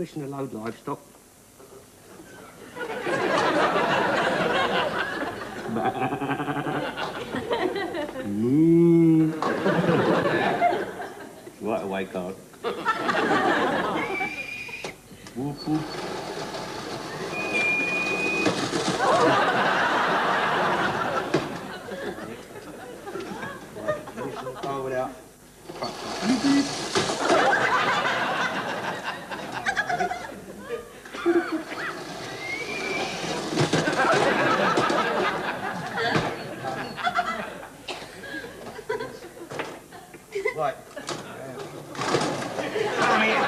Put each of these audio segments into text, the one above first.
missing a load of livestock. Right away, God. Woof, woof. Go without. Right. Come here.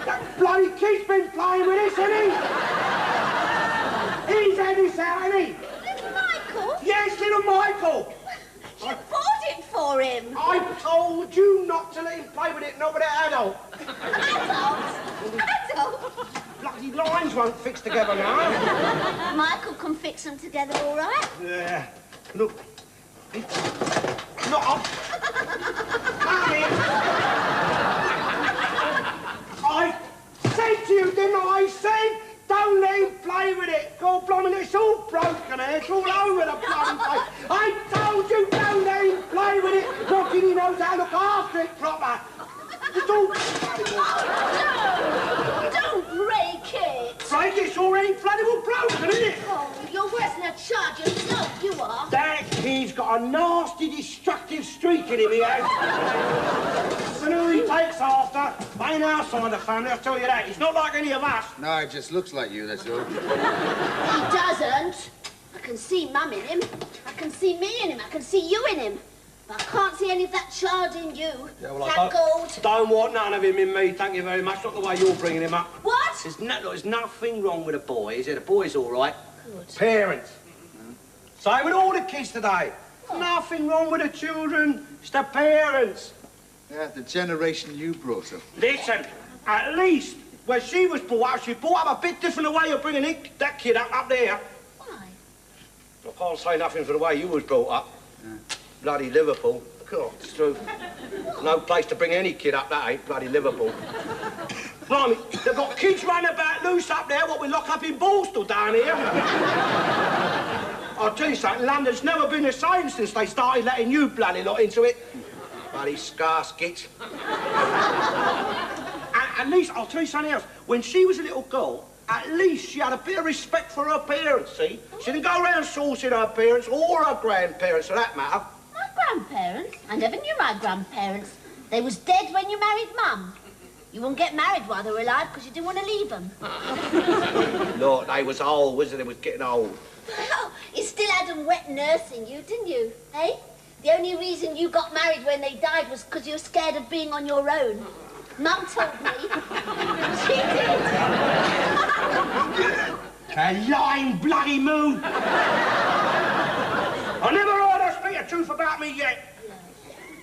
That bloody kid's been playing with this, hasn't he? He's had this out, hasn't he? Little Michael? Yes, little Michael. You bought it for him. I told you not to let him play with it, not with an adult. Adult? Bloody lines won't fix together now. Michael can fix them together all right. Yeah. Look. Not on. Come here. I said to you, didn't I? I said, don't let him play with it. God blimey, it's all broken here. It's all over the bloody place. I told you, don't let him play with it. Not that he knows how to look after it proper. It's all bloody No! Don't break it. break, it's already bloody well broken, isn't it? Oh, you're worse than a charge yourself, you are. That kid's got a nasty, destructive streak in him, he has. And who he takes after, ain't our side of the family, I'll tell you that. He's not like any of us. No, it just looks like you, that's all. He doesn't. I can see Mum in him. I can see me in him. I can see you in him. But I can't see any of that charge in you. Yeah, well, that gold. Don't want none of him in me, thank you very much. Not the way you're bringing him up. What? There's nothing wrong with a boy, is there? The boy's all right. Good. Parents. Same with all the kids today. Nothing wrong with the children. It's the parents. Yeah, the generation you brought up. Listen, at least when she was brought up, she brought up a bit different the way you're bringing that kid up there. Why? I can't say nothing for the way you was brought up. Yeah. Bloody Liverpool. God, it's true. No place to bring any kid up, that ain't bloody Liverpool. Blimey, they've got kids running about loose up there, what we lock up in Borstal down here. I'll tell you something, London's never been the same since they started letting you bloody lot into it. Bloody scarskits. At least, I'll tell you something else. When she was a little girl, at least she had a bit of respect for her parents, see? She didn't go around saucing her parents or her grandparents, for that matter. My grandparents? I never knew my grandparents. They was dead when you married Mum. You wouldn't get married while they were alive because you didn't want to leave them. Look, they was old, wasn't they? Was getting old. Well, you still had them wet nursing you, didn't you? Eh? The only reason you got married when they died was because you were scared of being on your own. Mum told me. She did. A lying bloody moon. I never heard her speak the truth about me yet.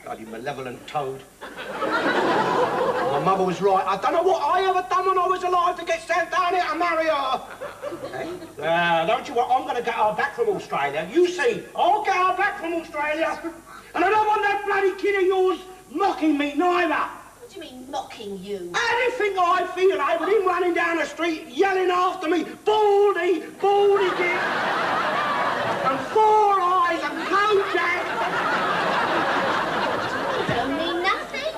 Bloody malevolent toad. My mother was right. I don't know what I ever done when I was alive to get sent down here to marry her. Don't you want? I'm going to get her back from Australia. You see, I'll get her back from Australia. And I don't want that bloody kid of yours mocking me neither. What do you mean, mocking you? Anything I feel like with him running down the street, yelling after me, baldy, baldy kid. And 4 eyes and Kojak. Don't mean nothing.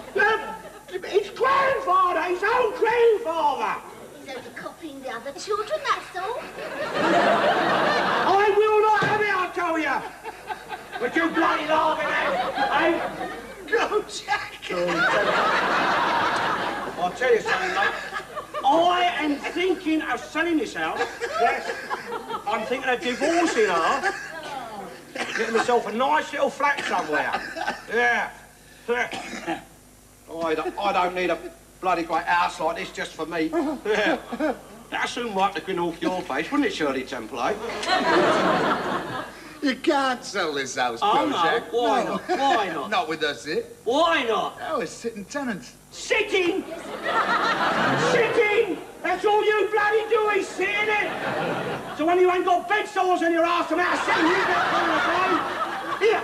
His grandfather, his own grandfather. He's only copying the other children, that's all. I will not have it, I tell you. But you bloody laughing at, eh? Go, Jack. I'll tell you something, mate. I am thinking of selling this house. Yes. I'm thinking of divorcing her. Getting myself a nice little flat somewhere. Yeah. I don't need a bloody great house like this just for me. Yeah. That'd soon wipe the grin off your face, wouldn't it, Shirley Temple, eh? You can't sell this house, Oh, no. Jack. Why not? Why not? Not with us here. Why not? Oh, it's sitting tenants. Sitting! Sitting! That's all you bloody do is sit in it! So when you ain't got bed sores in your arse, I'm out sitting here, here,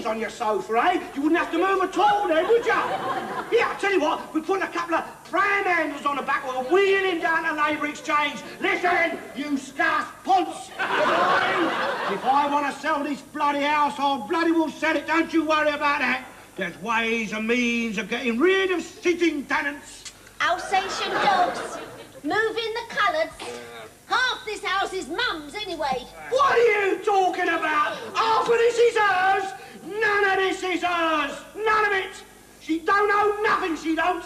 heels on your sofa, eh? You wouldn't have to move at all then, would you? Yeah, I tell you what, we put a couple of pram handles on the back, we'll wheel him down to Labour Exchange. Listen, you scarce ponce. If I want to sell this bloody house, I'll bloody well sell it, don't you worry about that. There's ways and means of getting rid of sitting tenants. Alsatian dogs. Move in the colours. Half this house is Mum's anyway. What are you talking about? Half of this is hers. None of this is hers. None of it. She don't own nothing, she don't.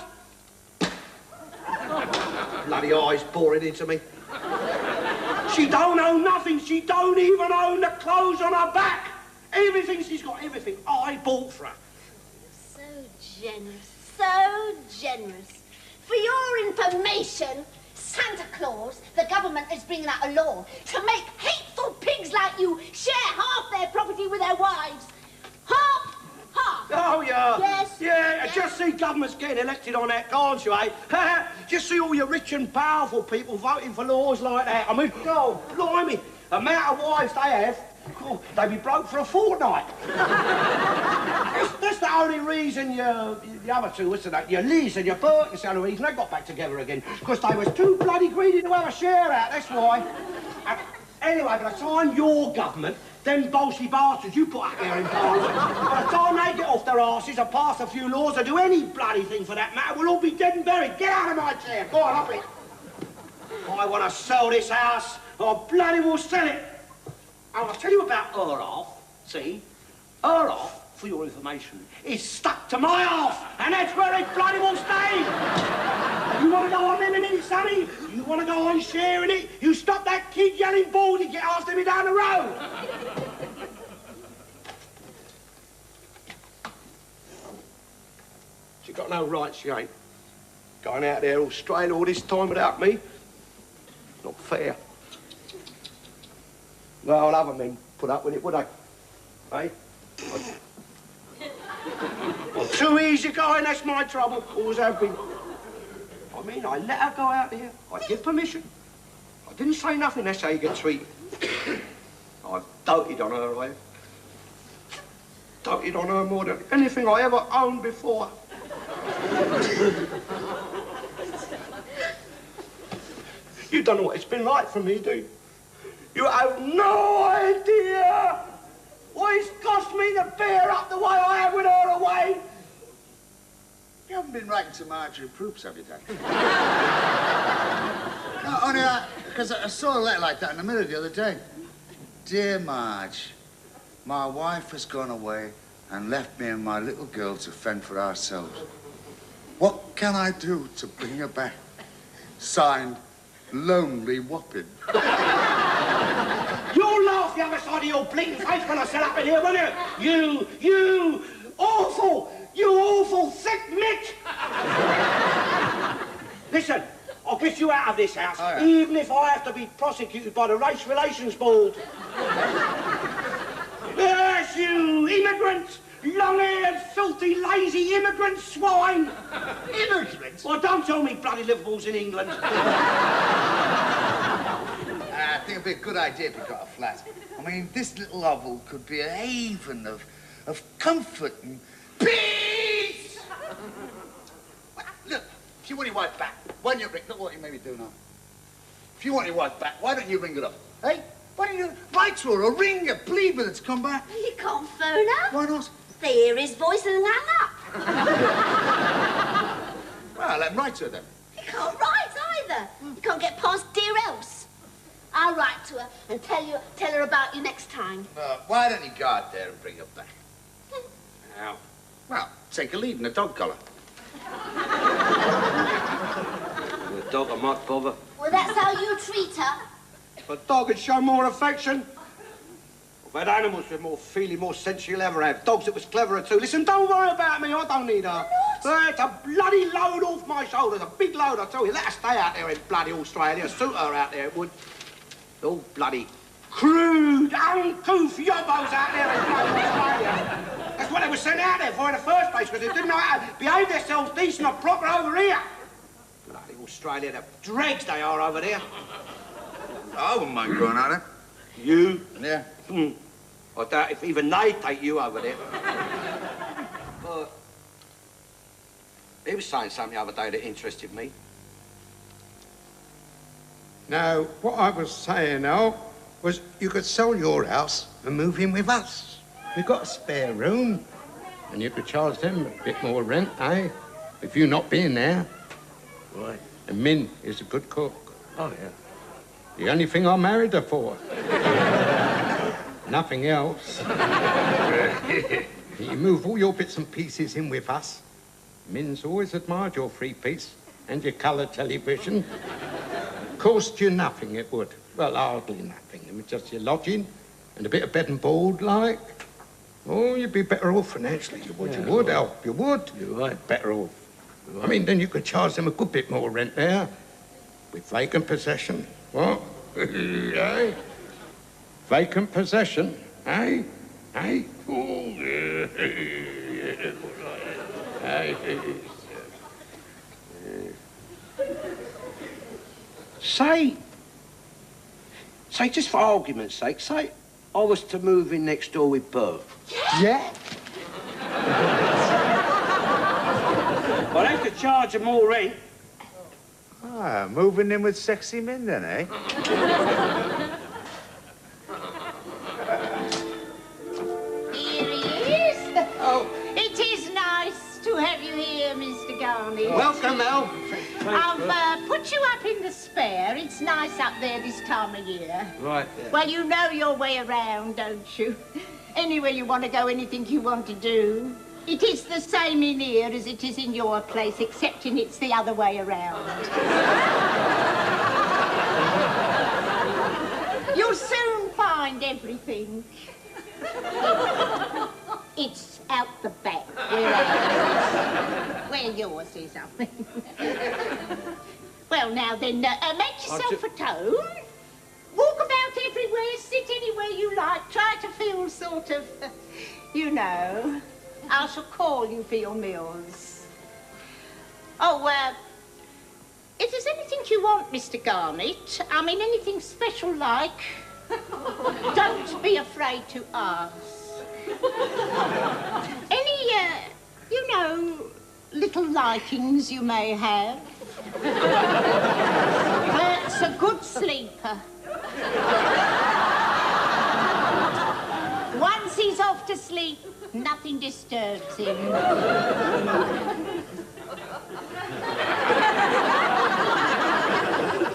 Bloody eyes pouring into me. She don't own nothing. She don't even own the clothes on her back. Everything she's got, everything I bought for her. So generous, so generous. For your information, Santa Claus, the government is bringing out a law to make hateful pigs like you share half their property with their wives. Half. Oh, yeah. Yes. Yeah, just see governments getting elected on that, can't you, eh? Just see all your rich and powerful people voting for laws like that. I mean, oh, blimey, the amount of wives they have, oh, they'd be broke for a fortnight. That's the only reason the other two, what's that, your Liz and your Bert, that's the only reason they got back together again. Because they was too bloody greedy to have a share out, that's why. Anyway, by the time your government, them bolshy bastards you put up here in Parliament, by the time they get off their arses and pass a few laws or do any bloody thing for that matter, we'll all be dead and buried. Get out of my chair. Go on, up it. I want to sell this house, or bloody will sell it. I'll tell you about her half, see? Her half, for your information, is stuck to my half, and that's where it bloody will stay. You want to go on living in it, sonny? You want to go on sharing it? You stop that kid yelling baldy, get after me down the road. She got no right, she ain't. Going out there all straight all this time without me. Not fair. Well, other men put up with it, would they? Eh? I'm too easy going, that's my trouble. Always have been. I mean, I let her go out there. I give permission. I didn't say nothing, that's how you get treated. I've doted on her, I have. Doted on her more than anything I ever owned before. You don't know what it's been like for me, do you? You have no idea what it's cost me to bear up the way I have with her away. You haven't been writing to Marjorie Proops, have you, Dad? No, only because I saw a letter like that in the mirror the other day. Dear Marge, my wife has gone away and left me and my little girl to fend for ourselves. What can I do to bring her back? Signed, Lonely Whopping. You'll laugh the other side of your bleating face when I set up in here, won't you? You awful thick mitt! Listen, I'll get you out of this house, oh, yeah. even if I have to be prosecuted by the Race Relations Board. Yes, you immigrant! Long-haired, filthy, lazy immigrant swine! Immigrant? Well, don't tell me bloody Liverpool's in England. I think it'd be a good idea if you got a flat. I mean, this little hovel could be a haven of comfort and peace! Look, if you want your wife back, why don't you ring... Look what you made me do now. If you want your wife back, why don't you ring her up? Hey? Why don't you write to her or ring her, plead with her to come back? You can't phone her. Why not? They hear his voice and hang up. Well, let him write to her then. You can't write either. You can't get past dear else. I'll write to her and tell her about you next time. Why don't you go out there and bring her back? How? Well, take a lead in a dog collar. The dog, I might bother. Well, that's how you treat her. If a dog would show more affection. I've had animals with more feeling, more sense you'll ever have. Dogs that was cleverer too. Listen, don't worry about me, I don't need her. It's a bloody load off my shoulders, a big load, I tell you. Let her stay out there in bloody Australia. Suit her out there, it would. All bloody crude, uncouth yobbos out there in bloody Australia. That's what they were sent out there for in the first place, because they didn't know how to behave themselves decent and proper over here. Bloody Australia, the dregs they are over there. I wouldn't mind going out there. You? Yeah. I doubt if even they take you over there. But he was saying something the other day that interested me. Now, what I was saying, Al, was you could sell your house and move in with us. We've got a spare room, and you could charge them a bit more rent, eh? With you not being there. Right. And Min is a good cook. Oh, yeah. The only thing I married her for. Nothing else. You move all your bits and pieces in with us. Min's always admired your three-piece and your colour television. Cost you nothing, it would. Well, hardly nothing. It was just your lodging and a bit of bed and board, like. Oh, you'd be better off financially. You would, you would, Al. You would. You're right. Better off. You're right. I mean, then you could charge them a good bit more rent there. With vacant possession. What? Eh? Vacant possession, eh? Eh? Oh, yeah. Say, just for argument's sake, say I was to move in next door with Bert. Yeah? I'd have to charge them more rent. Ah, moving in with sexy Min then, eh? Here he is. Oh, it is nice to have you here, Mr. Garnett. Welcome, Al. I've put you up in the spare. It's nice up there this time of year. Right. Well, you know your way around, don't you? Anywhere you want to go, anything you want to do. It is the same in here as it is in your place, excepting it's the other way around. You'll soon find everything. It's out the back. Where yours is, I mean. Well, now then, make yourself at home. Walk about everywhere, sit anywhere you like. Try to feel sort of, you know. I shall call you for your meals. Oh, if there's anything you want, Mr. Garnett, I mean anything special like, don't be afraid to ask. Any, you know, little likings you may have. Bert's a good sleeper. Once he's off to sleep, nothing disturbs him.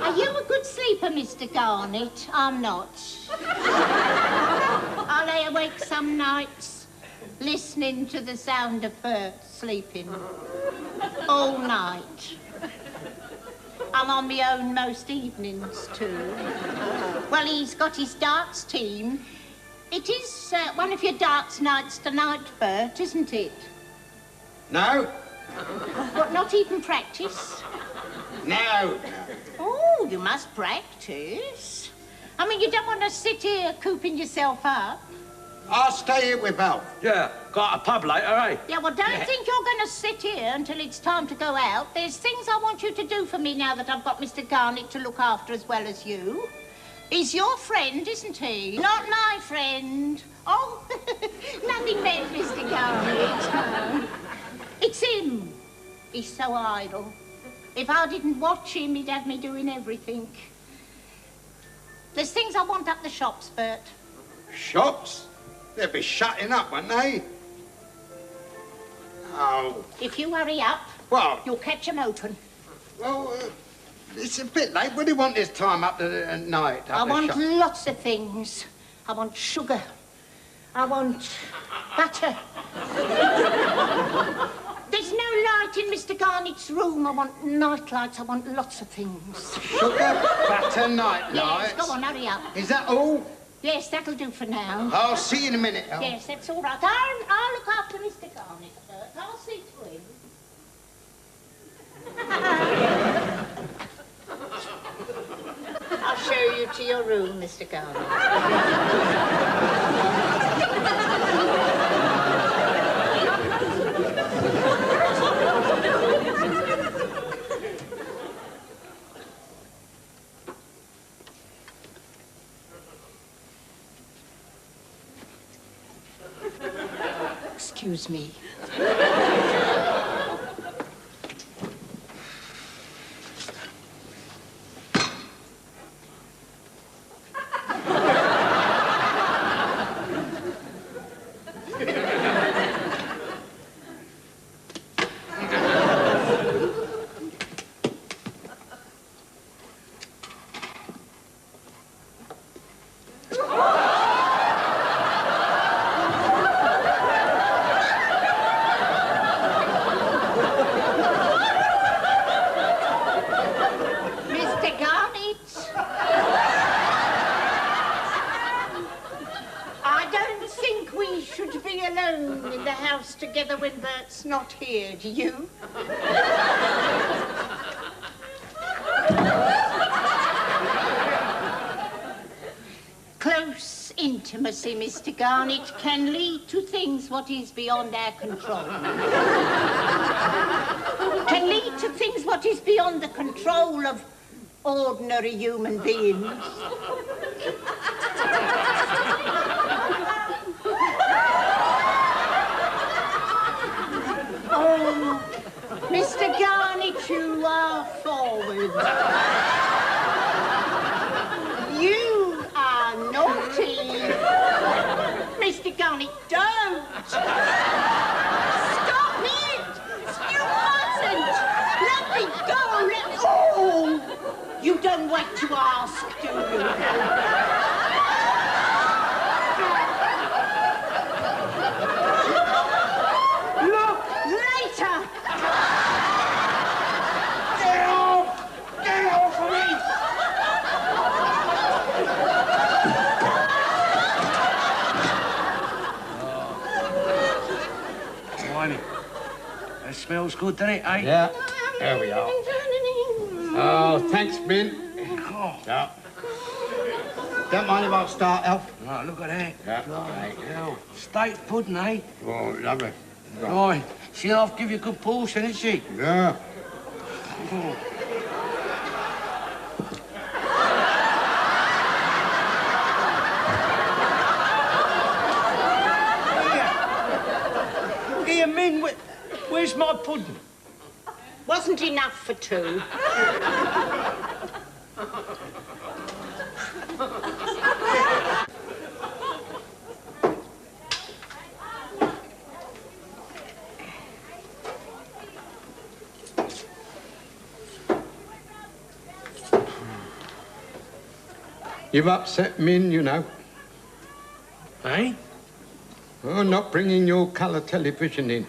Are you a good sleeper, Mr. Garnett? I'm not. I lay awake some nights listening to the sound of Bert sleeping. All night. I'm on my own most evenings, too. Well, he's got his darts team. It is one of your darts nights tonight, Bert, isn't it? No? What, not even practice? No. Oh, you must practice. I mean, you don't want to sit here cooping yourself up. I'll stay here with Al. Yeah, got a pub later, eh? Yeah, well, don't think you're going to sit here until it's time to go out. There's things I want you to do for me now that I've got Mr. Garnett to look after as well as you. He's your friend, isn't he? Not my friend. Oh, nothing meant, Mr. Garnett. It's him. He's so idle. If I didn't watch him, he'd have me doing everything. There's things I want up the shops, Bert. Shops? They'll be shutting up, won't they? Oh. If you hurry up, Well, you'll catch 'em open. well, it's a bit late. What do you want this time up at night? I want lots of things. I want sugar. I want butter. There's no light in Mr. Garnett's room. I want night lights. I want lots of things. Sugar, butter, night Yes, lights. go on, hurry up. Is that all? Yes, that'll do for now. I'll see you in a minute, Al. Yes, that's all right. I'll look after Mr. Garnett, Bert. I'll see to him. I'll show you to your room, Mr. Garnett. Excuse me. Together when Bert's not here, do you? Close intimacy, Mr. Garnett, can lead to things what is beyond our control. Can lead to things what is beyond the control of ordinary human beings. Oh, Mr. Garnett, you are forward. You are naughty. Mr. Garnett, don't. Stop it. You mustn't. Let me go. Oh, you don't wait to ask, do you? That smells good, doesn't it, eh? Yeah, there we are. Oh, thanks, Min. Oh. Yeah. Don't mind if I start, Elf. Right, look at that. Yeah. Right, hell. Steak pudding, eh? Oh, lovely. Right. She'll have to give you a good portion, isn't she? Yeah. Oh. Here, Min, where's my pudding? Wasn't enough for two. You've upset Min, you know. Eh? Oh, not bringing your colour television in.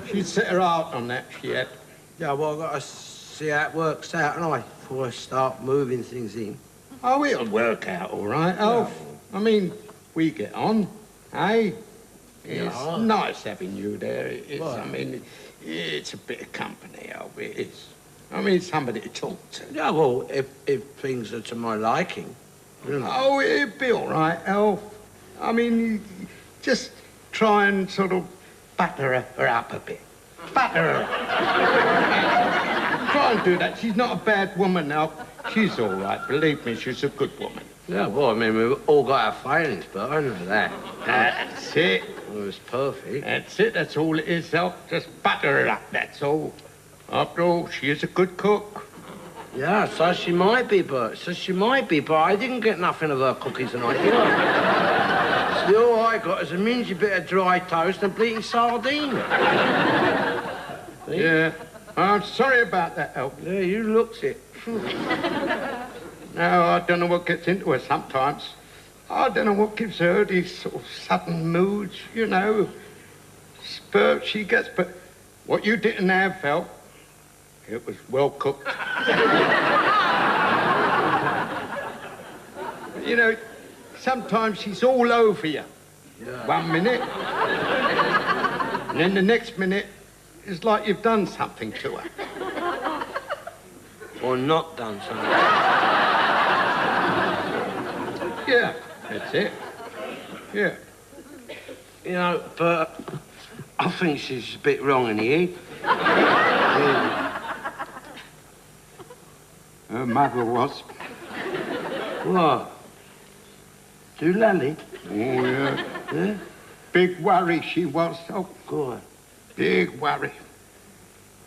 She'd set her heart on that, she had. Yeah, well, I've got to see how it works out, haven't I, before I start moving things in. Oh, it'll work out all right, Alf. I mean, we get on, eh? It's Yeah. nice having you there. It's, Well, I mean, it's a bit of company, Alf. It is. I mean, somebody to talk to. Yeah, well, if things are to my liking, you know. Oh, it'll be all right, Alf. I mean, you just try and sort of butter her up a bit. Butter her up. Try and do that. She's not a bad woman, Alf. She's all right. Believe me, she's a good woman. Yeah, well, I mean, we've all got our failings, but I know that. That's it. It was perfect. That's it. That's all it is, Alf. Just butter her up, that's all. After all, she is a good cook. Yeah, so she might be, but I didn't get nothing of her cookies tonight, you know. See, all I got is a mingy bit of dry toast and bleating sardine. Yeah. I'm sorry about that, Alf. Yeah, you looked it. No, I don't know what gets into her sometimes. I don't know what gives her these sort of sudden moods, you know. Spurts she gets, but what you didn't have, Alf, it was well cooked. You know, sometimes she's all over you. Yeah. 1 minute. And then the next minute, it's like you've done something to her. Or not done something. Yeah, that's it. Yeah. You know, but I think she's a bit wrong in the head. Yeah. Her mother was. What? Do Lally? Oh, yeah. Yeah? Big worry she was. Oh, Go on. big worry.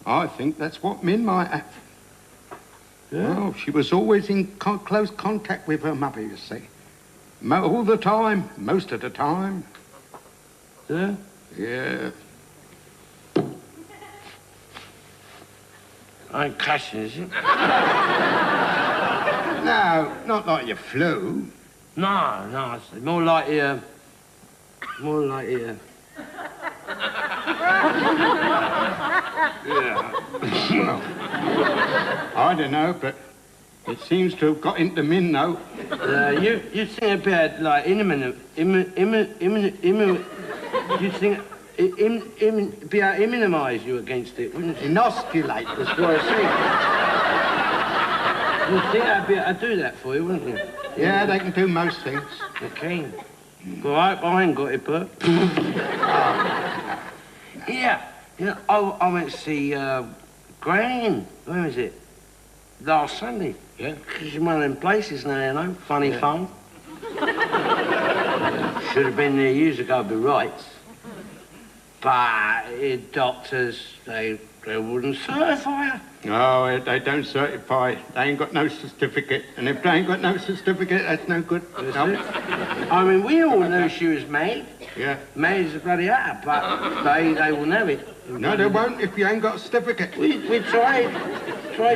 I think that's what Min might have. Yeah? Well, she was always in close contact with her mother, you see. All the time, most of the time. Yeah? Yeah. I ain't clashing, is it? No, not like your flu. No, it's more like yeah. Yeah. Well, I don't know, but it seems to have got into Min, though. You think about like you think be able to immunise you against it, wouldn't you? Inoculate. That's what I think. You think I'd be able to do that for you, wouldn't you? Yeah, they can do most things. Okay. Well, I ain't got it, but. Yeah. You know, I went to see Gran. When was it? Last Sunday. Yeah. She's one of them places now, you know. Funny fun. Should have been there years ago, be right. But doctors, they wouldn't certify her. No, they don't certify. They ain't got no certificate. And if they ain't got no certificate, that's no good. That's No. it. I mean, we all knew she was mad. Yeah. Mad as a bloody hatter, but they wouldn't have it. No, they won't if you ain't got a certificate. We tried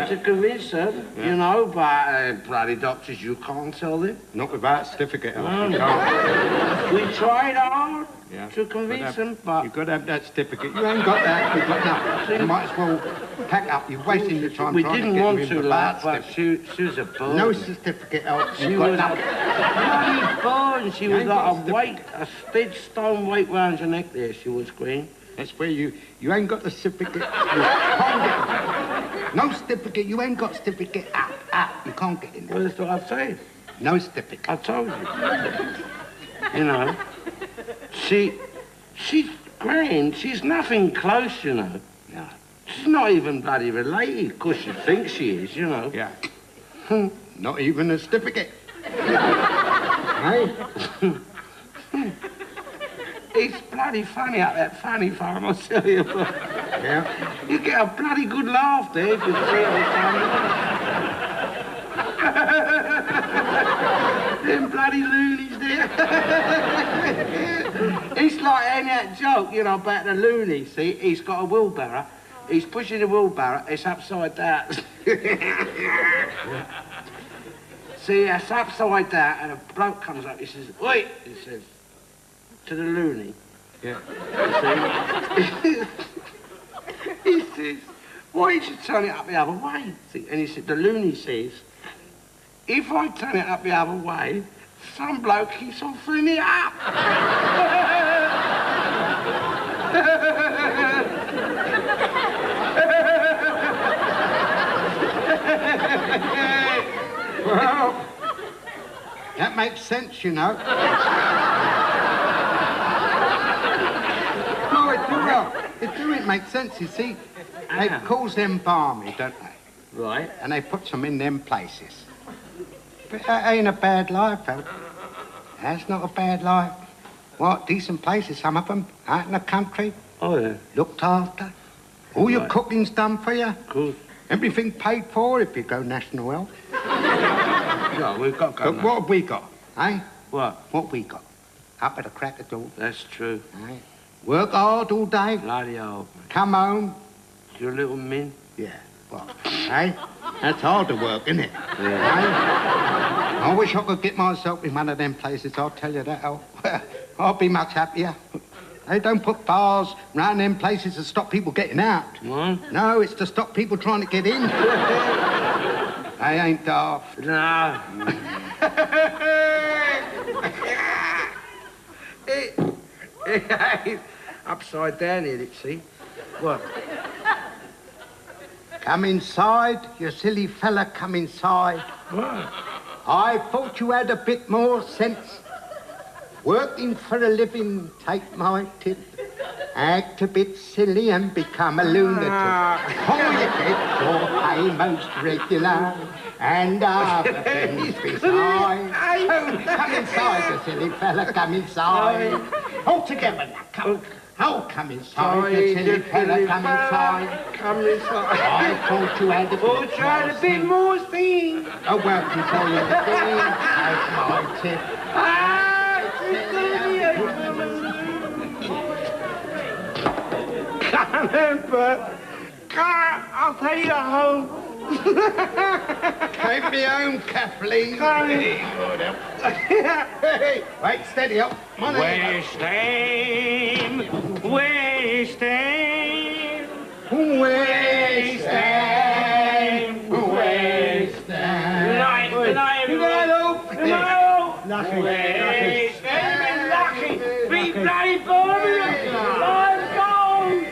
to convince her, you know, but bloody doctors, you can't tell them. Not without a certificate. No. You can't. We tried hard Yeah. to convince them, but You've got to have that certificate. You ain't got that, you've got nothing. You might as well pack up. You're wasting your time we trying didn't to get want them in to, without like, but certificate. she was a bird. No certificate else. She You've got was a nothing. bloody bird, and she You was ain't like got a weight, a big stone weight round her neck there, she was, Green. That's where you ain't got the certificate. You can't get in. No certificate. You ain't got certificate. You can't get in Well, there. that's what I said. No certificate. I told you. You know, she's Gran, she's nothing close, you know. No. She's not even bloody related, because she thinks she is, you know. Yeah. Not even a certificate. Hey? It's bloody funny at that funny farm, I'll tell you. Yeah. You get a bloody good laugh there if you see it. Them bloody loonies there. It's like any that joke, you know, about the loony. See, he's got a wheelbarrow. He's pushing the wheelbarrow. It's upside down. See, it's upside down, and a bloke comes up. He says, "Oi!" He says to the loony. Yeah. See? He says, "Why did you turn it up the other way?" See, and he said, the loony says, "If I turn it up the other way, some bloke keeps on filling it up." Well, that makes sense, you know. No, it do. Well, it makes sense, you see. They calls them balmy, don't they? Right. And they puts them in them places. But that ain't a bad life, though. That's not a bad life. What, decent places, some of them, out in the country, Oh, yeah. looked after. All your Right. cooking's done for you. Good. Everything paid for if you go national health. Yeah, we've got to go But now. what have we got, eh? What? What have we got? Up at the crack of dawn, That's true. eh? Work hard all day, Bloody hell. come home. Your little Min. Yeah, what? Eh? That's hard work, isn't it? Yeah. Eh? I wish I could get myself in one of them places, I'll tell you that. I'll be much happier. They don't put bars round them places to stop people getting out. What? No, it's to stop people trying to get in. They ain't daft. No. Upside down here, see? What? Come inside, you silly fella, come inside. What? I thought you had a bit more sense. Working for a living, take my tip. Act a bit silly and become a lunatic. Oh, you get your pay most regular. And other things besides. Come inside, you silly fella, come inside. All together now, come. Oh, come inside, you silly fella, come inside. Come inside. I thought you had a bit more steam. Oh, well, before you steam, take my tip. Come in, Bert. Come, I'll take you home. Take me home, Kathleen. Hey, wait, steady up. West Ham, West Ham, West Ham, West Ham. Good night, everyone. Good night. Lucky. West Ham, lucky. Big bloody Birmingham. Live goals.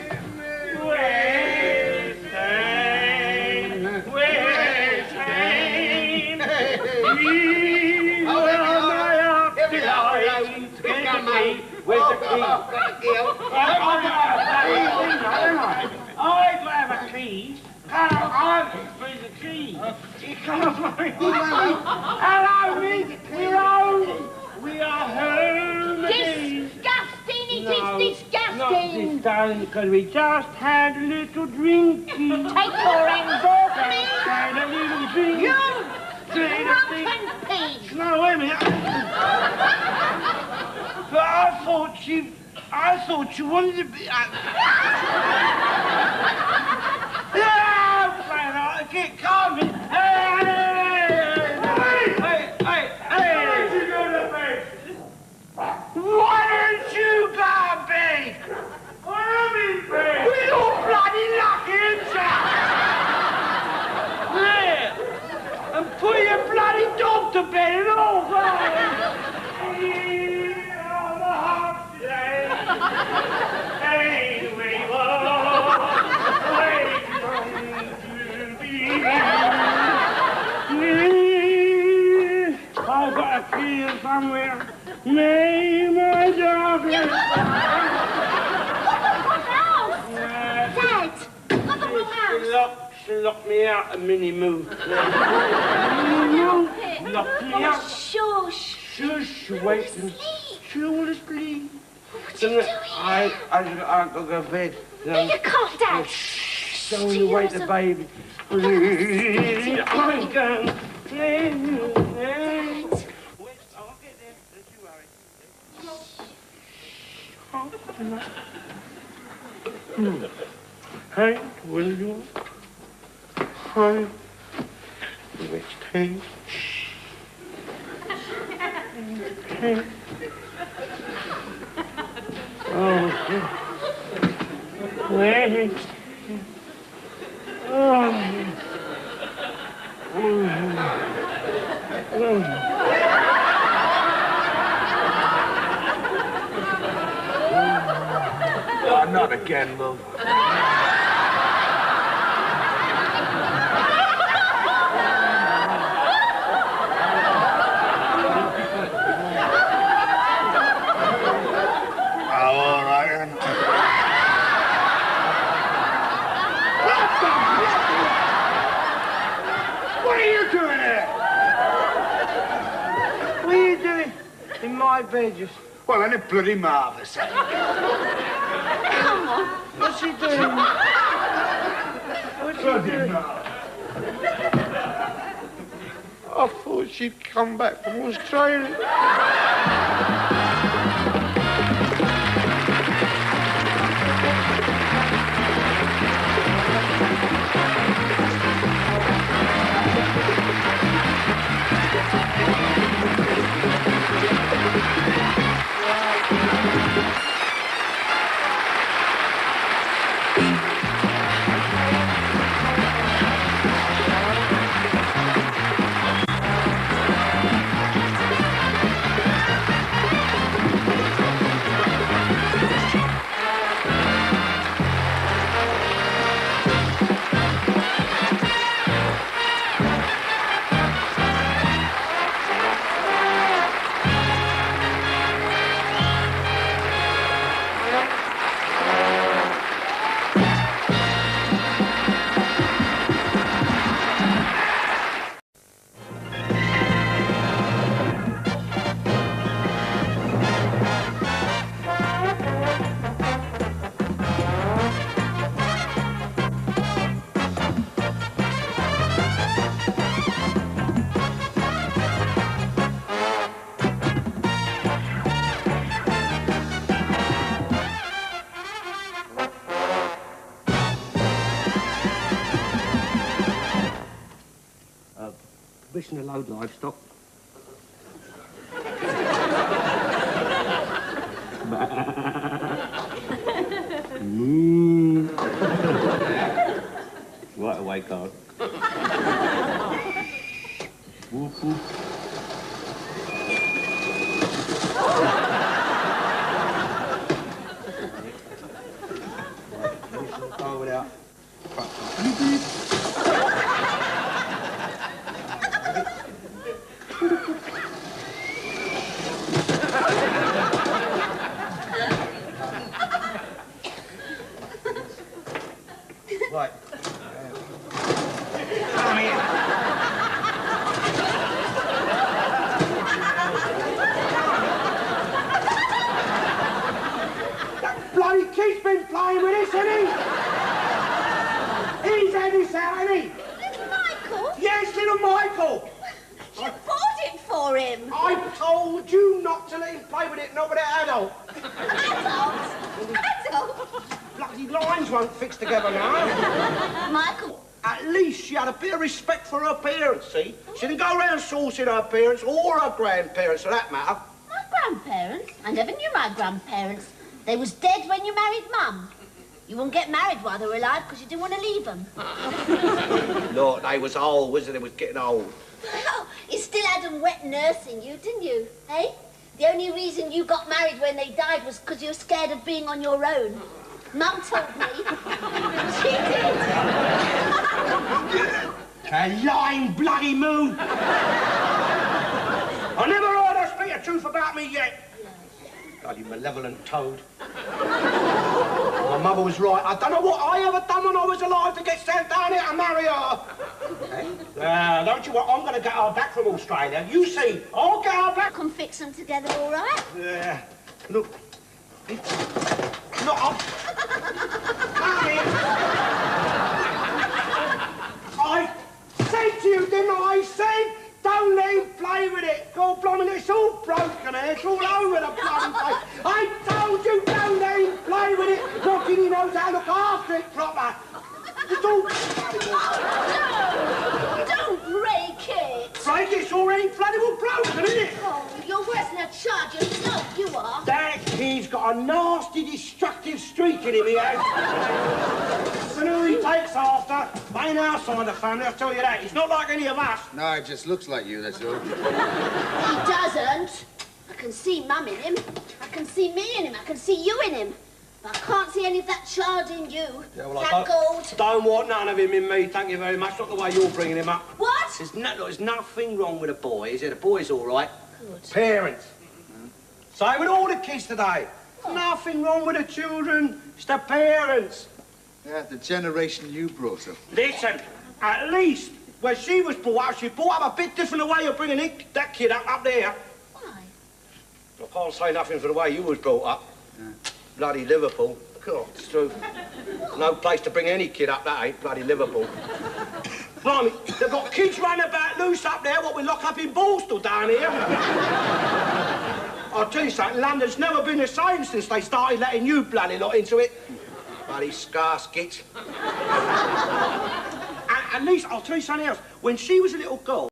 West Ham, West Ham. Where's the key? I don't have a key. I'm through the key. You can't find me. Hello, Miss. We're home. We are home. Disgusting! It is disgusting! Not disgusting, because we just had a little drinky. Take your hands off me! Had a little drink. You drunken pig! No, wait a minute. But I thought you wanted to be... Get calm. Why don't you go to bed? I'm in bed. We're all bloody lucky, ain't you? There. And put your bloody dog to bed and all. Hey, we I've got a key somewhere. May my darling. Dad! Look at the house! She locked me out a mini move. Locked me out. Shush. Shush, wait and she'll asleep. What are you doing? I got to go to bed. No, you can't, Dad. Don't you wait the baby. Please, I'm going. Please. I'll get there. Don't you worry. Hey, what do you want? Hi. Which time? Hey. Oh, wait. Not again, love. All right, then. What are you doing there? What are you doing in my bed? Just... Well, ain't it bloody marvellous? Come on. What's she doing? What's she doing? I thought she'd come back from Australia. Hello, livestock. Right away, God. Woof, woof. Go without. Right. Come here. That bloody kid's been playing with this, hasn't he? He's had this out, hasn't he? Little Michael? Yes, little Michael. You bought it for him. I told you not to let him play with it, not with an adult. Adult? Bloody lines won't fix together now. Michael. At least she had a bit of respect for her parents, see? She didn't go around saucing her parents or her grandparents, for that matter. My grandparents? I never knew my grandparents. They was dead when you married Mum. You wouldn't get married while they were alive because you didn't want to leave them. Look, they was old, wasn't they? Was getting old. Well, you still had them wet nursing you, didn't you? Eh? The only reason you got married when they died was because you were scared of being on your own. Mum told me. She did. A lying bloody moo. I never heard her speak the truth about me yet. Bloody malevolent toad. My mother was right. I don't know what I ever done when I was alive to get sent down here to marry her. Eh? Don't you want? I'm going to get her back from Australia. You see, I'll get her back. Can fix them together all right? Yeah. Look. Look, I said to you, didn't I? I said, don't let him play with it. God blimey, it's all broken here. It's all over the bloody place. I told you, don't let him play with it. Not he knows how to look after it proper. It's all... No! Don't break it! Break it? It's already bloody well broken, isn't it? Oh, you're worse than a charge yourself, you are. That kid's got a nasty, destructive streak in him, he has. And who he takes after, ain't our side of the family, I'll tell you that. He's not like any of us. No, it just looks like you, that's all. He doesn't. I can see Mum in him. I can see me in him. I can see you in him. But I can't see any of that charge in you. Yeah, well, that gold. Don't want none of him in me, thank you very much. Not the way you're bringing him up. What? There's nothing wrong with a boy, is there? The boy's all right. Good. Parents. Same with all the kids today. Nothing wrong with the children. It's the parents. Yeah, the generation you brought up. Listen, at least when she was brought up, she brought up a bit different the way you're bringing that kid up there. Why? I can't say nothing for the way you was brought up. Yeah. Bloody Liverpool. God, it's true. No place to bring any kid up, that ain't bloody Liverpool. Blimey, they've got kids running about loose up there, what we lock up in Borstal down here. I'll tell you something, London's never been the same since they started letting you bloody lot into it. Bloody scar-skits. At least, I'll tell you something else. When she was a little girl,